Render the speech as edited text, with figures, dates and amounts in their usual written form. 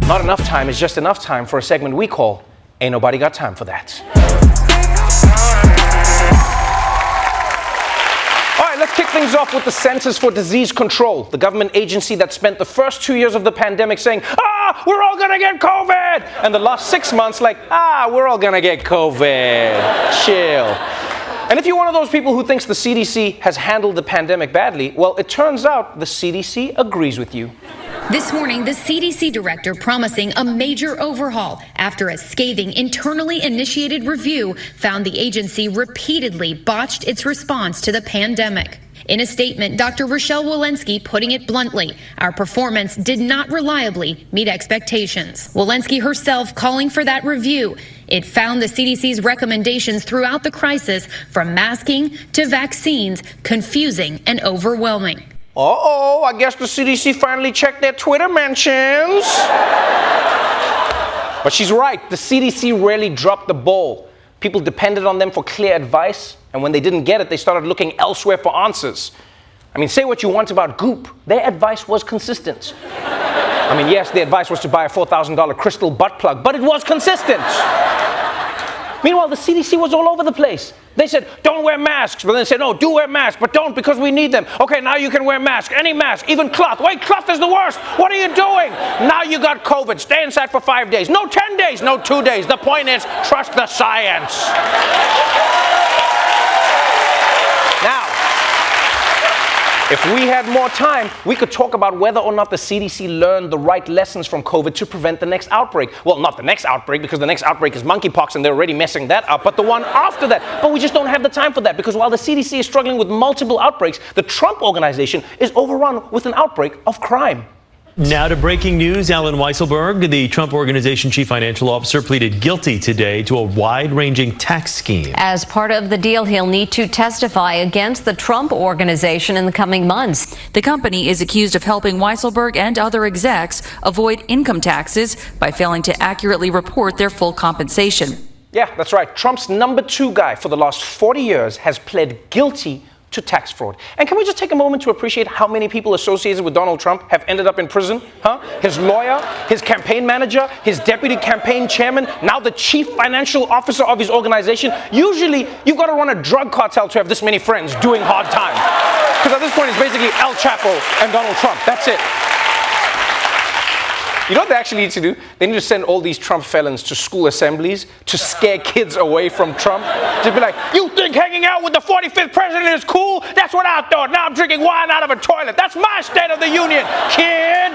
Not enough time is just enough time for a segment we call Ain't Nobody Got Time for That. All right, let's kick things off with the Centers for Disease Control, the government agency that spent the first 2 years of the pandemic saying, we're all gonna get COVID, and the last 6 months like, we're all gonna get COVID. Chill. And if you're one of those people who thinks the CDC has handled the pandemic badly, well, it turns out the CDC agrees with you. This morning, the CDC director promising a major overhaul after a scathing internally initiated review found the agency repeatedly botched its response to the pandemic. In a statement, Dr. Rochelle Walensky putting it bluntly, our performance did not reliably meet expectations. Walensky herself calling for that review. It found the CDC's recommendations throughout the crisis, from masking to vaccines, confusing and overwhelming. I guess the CDC finally checked their Twitter mentions. But she's right, the CDC rarely dropped the ball. People depended on them for clear advice, and when they didn't get it, they started looking elsewhere for answers. I mean, say what you want about Goop, their advice was consistent. I mean, yes, the advice was to buy a $4,000 crystal butt plug, but it was consistent. Meanwhile, the CDC was all over the place. They said, don't wear masks. But then they said, no, do wear masks, but don't because we need them. Okay, now you can wear masks, any mask, even cloth. Wait, cloth is the worst. What are you doing? Now you got COVID. Stay inside for 5 days. No, 10 days. No, 2 days. The point is, trust the science. Now, if we had more time, we could talk about whether or not the CDC learned the right lessons from COVID to prevent the next outbreak. Well, not the next outbreak, because the next outbreak is monkeypox and they're already messing that up, but the one after that. But we just don't have the time for that, because while the CDC is struggling with multiple outbreaks, the Trump organization is overrun with an outbreak of crime. Now to breaking news. Alan Weisselberg, the Trump Organization chief financial officer, pleaded guilty today to a wide-ranging tax scheme. As part of the deal, he'll need to testify against the Trump Organization in the coming months. The company is accused of helping Weisselberg and other execs avoid income taxes by failing to accurately report their full compensation. Yeah, that's right. Trump's number 2 guy for the last 40 years has pled guilty to tax fraud. And can we just take a moment to appreciate how many people associated with Donald Trump have ended up in prison? His lawyer, his campaign manager, his deputy campaign chairman, now the chief financial officer of his organization. Usually, you've got to run a drug cartel to have this many friends doing hard time. Because at this point, it's basically El Chapo and Donald Trump. That's it. You know what they actually need to do? They need to send all these Trump felons to school assemblies to scare kids away from Trump. Just be like, you think hanging out with the 45th president is cool? That's what I thought. Now I'm drinking wine out of a toilet. That's my State of the Union, kid.